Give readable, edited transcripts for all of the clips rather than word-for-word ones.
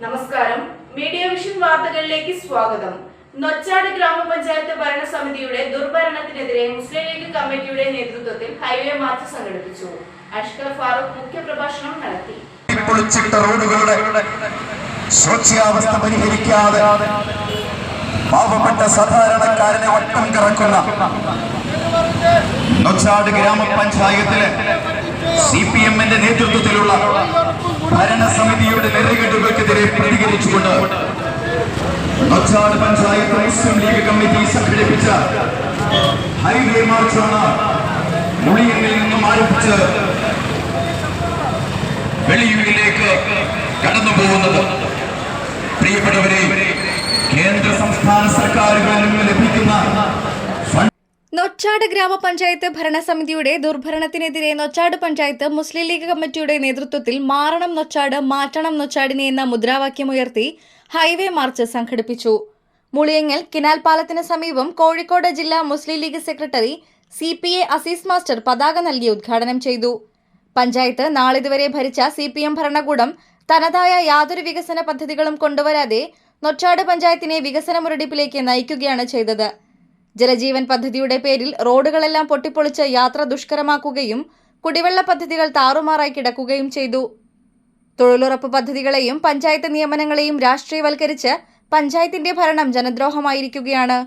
നമസ്കാരം. Media vision വാർത്തകളിലേക്ക് സ്വാഗതം. നൊച്ചാട് ഗ്രാമപഞ്ചായത്ത് ഭരണസമിതിയുടെ ദുർഭരണത്തിനെതിരെ മുസ്ലിം ലീഗ് കമ്മിറ്റിയുടെ നേതൃത്വത്തിൽ ഹൈവേ മാർച്ച് സംഘടിപ്പിച്ചു. അഷ്കർ ഫാറൂഖ് മുഖ്യപ്രഭാഷണം നടത്തി. റോഡുകളുടെ ശോച്യാവസ്ഥ പരിഹരിക്കാതെ പാവപ്പെട്ട സാധാരണക്കാരനെ വട്ടം കറക്കുന്ന നൊച്ചാട് ഗ്രാമപഞ്ചായത്തിലെ CPM-ന്റെ നേതൃത്വത്തിലുള്ള ഭരണസമിതിയുടെ നെറുകെട്ടുകൾക്കെതിരെ പ്രതികരിച്ചുകൊണ്ട് നൊച്ചാട് പഞ്ചായത്ത് മുസ്ലിം ലീഗ് കമ്മിറ്റി സംഘടിപ്പിച്ച ഹൈവേ മാർച്ചാണ് മുളിയനിൽ നിന്നും ആരംഭിച്ച് വെളിയൂരിലേക്ക് കടന്നു പോകുന്നത്. പ്രിയപ്പെട്ടവരെ, കേന്ദ്ര സംസ്ഥാന സർക്കാരുകളിൽ നിന്ന് ലഭിക്കുന്ന നൊച്ചാട് ഗ്രാമപഞ്ചായത്ത് ഭരണസമിതിയുടെ ദുർഭരണത്തിനെതിരെ നൊച്ചാട് പഞ്ചായത്ത് മുസ്ലിം ലീഗ് കമ്മിറ്റിയുടെ നേതൃത്വത്തിൽ മാറണം നൊച്ചാട് മാറ്റണം നൊച്ചാടിനെ എന്ന മുദ്രാവാക്യമുയർത്തി ഹൈവേ മാർച്ച് സംഘടിപ്പിച്ചു. മുളിയങ്ങൽ കിനാൽ പാലത്തിന് സമീപം കോഴിക്കോട് ജില്ലാ Muslim League secretary CPA Aziz master പതാക നൽകി ഉദ്ഘാടനം ചെയ്തു. പഞ്ചായത്ത് നാളിതുവരെ ഭരിച്ച CPM ഭരണകൂടം തനതായ യാതൊരു വികസന പദ്ധതികളും കൊണ്ടുവരാതെ നൊച്ചാട് പഞ്ചായത്തിനെ വികസന മുരടിപ്പിലേക്ക് നയിക്കുകയാണ് ചെയ്തത്. ജലജീവൻ പദ്ധതിയുടെ പേരിൽ റോഡുകളെല്ലാം പൊട്ടിപ്പൊളിച്ച് യാത്ര ദുഷ്കരമാക്കുകയും കുടിവെള്ള പദ്ധതികൾ താറുമാറായി കിടക്കുകയും ചെയ്തു. തൊഴിലുറപ്പ് പദ്ധതികളെയും പഞ്ചായത്ത് നിയമനങ്ങളെയും രാഷ്ട്രീയവൽക്കരിച്ച് പഞ്ചായത്തിന്റെ ഭരണം ജനദ്രോഹമായിരിക്കുകയാണ്.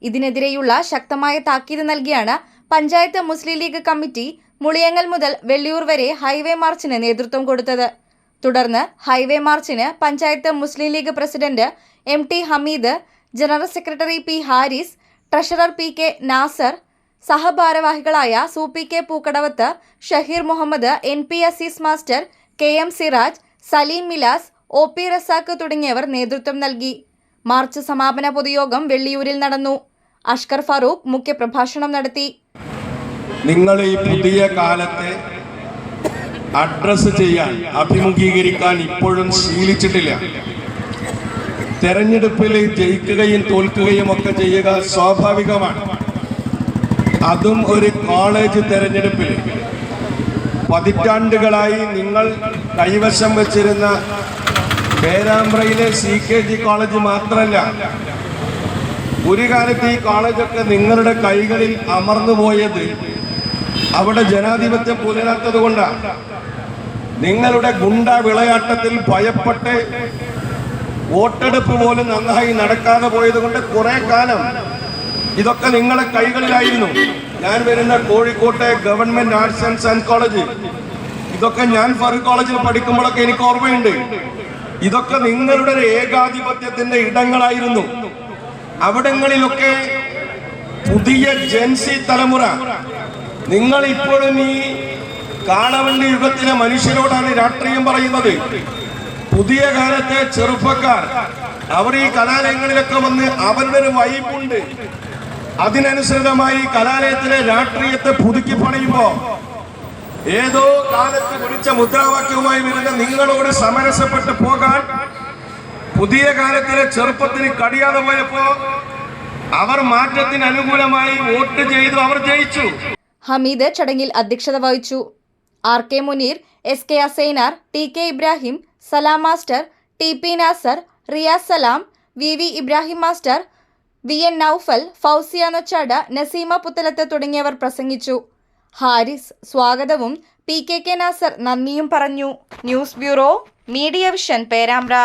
ഇതിനെതിരെയുള്ള ശക്തമായ താക്കീത് നൽകിയാണ് പഞ്ചായത്ത് മുസ്ലിം ലീഗ് കമ്മിറ്റി മുളിയങ്ങൽ മുതൽ വെള്ളിയൂർ വരെ ഹൈവേ മാർച്ചിന് നേതൃത്വം കൊടുത്തത്. തുടർന്ന് ഹൈവേ മാർച്ചിന് panchayat Muslim League president MT Hameed, general secretary P Haris, treasurer PK Nasar, സഹഭാരവാഹികളായ Sooppy Pookkadavath, Shaheer Muhammad, NP Aziz master, KM Siraj, Saleem Milas, OP Razak തുടങ്ങിയവർ നേതൃത്വം നൽകി. മാർച്ച് സമാപന പൊതുയോഗം വെള്ളിയൂരിൽ നടന്നു. അഷ്കർ ഫാറൂഖ് മുഖ്യപ്രഭാഷണം നടത്തി. നിങ്ങൾ ഈ പുതിയ കാലത്തെ അഡ്രസ് ചെയ്യാൻ, അഭിമുഖീകരിക്കാൻ ഇപ്പോഴും ശീലിച്ചിട്ടില്ല. തെരഞ്ഞെടുപ്പിൽ ജയിക്കുകയും തോൽക്കുകയും ഒക്കെ ചെയ്യുക സ്വാഭാവികമാണ്. അതും ഒരു കോളേജ് തെരഞ്ഞെടുപ്പിൽ പതിറ്റാണ്ടുകളായി നിങ്ങൾ കൈവശം വെച്ചിരുന്ന പേരാമ്പ്രയിലെ CKG കോളേജ് മാത്രമല്ല, ഒരു കാലത്ത് ഈ കോളേജൊക്കെ നിങ്ങളുടെ കൈകളിൽ അമർന്നുപോയത് അവിടെ ജനാധിപത്യം പുലരാത്തത് കൊണ്ടാണ്. നിങ്ങളുടെ ഗുണ്ട വിളയാട്ടത്തിൽ ഭയപ്പെട്ട് വോട്ടെടുപ്പ് പോലും നന്നായി നടക്കാതെ പോയത് കൊണ്ട് കുറെ കാലം ഇതൊക്കെ നിങ്ങളുടെ കൈകളിലായിരുന്നു. ഞാൻ വരുന്ന കോഴിക്കോട്ടെ government arts and science college, ഇതൊക്കെ ഞാൻ ഫറൂഖ് കോളേജിൽ പഠിക്കുമ്പോഴൊക്കെ എനിക്ക് ഓർമ്മയുണ്ട്. ഇതൊക്കെ നിങ്ങളുടെ ഒരു ഏകാധിപത്യത്തിന്റെ ഇടങ്ങളായിരുന്നു. അവിടങ്ങളിലൊക്കെ പുതിയ ജെൻസി തലമുറ, നിങ്ങൾ ഇപ്പോഴും ഈ കാളവണ്ടി യുഗത്തിലെ മനുഷ്യരോടാണ് രാഷ്ട്രീയം പറയുന്നത്. പുതിയ കാലത്തെ ചെറുപ്പക്കാർ അവർ ഈ കലാലയങ്ങളിലൊക്കെ വന്ന് അവരുടെ ഒരു വൈബുണ്ട്. അതിനനുസൃതമായി കലാലയത്തിലെ രാഷ്ട്രീയത്തെ പുതുക്കി പണിയുമ്പോ ഏതോ കാലത്ത് വിളിച്ച മുദ്രാവാക്യവുമായി വരുന്ന നിങ്ങളോട് സമരസപ്പെട്ട് പോകാൻ പുതിയ കാലത്തിലെ ചെറുപ്പത്തിന് കഴിയാതെ പോയപ്പോ അവർ മാറ്റത്തിന് അനുകൂലമായി വോട്ട് ചെയ്തു, അവർ ജയിച്ചു. ഹമീദ് ചടങ്ങിൽ അധ്യക്ഷത വഹിച്ചു. RK Muneer, SK Asainar, TK Ibrahim, Salam master, TP Nasar, Riyas Salam, VV Ibrahim master, VN Noufal, Fousiya Nochad, Naseema Puthalath തുടങ്ങിയവർ പ്രസംഗിച്ചു. ഹാരിസ് സ്വാഗതവും PK നാസർ നന്ദിയും പറഞ്ഞു. News bureau, media vision, Perambra.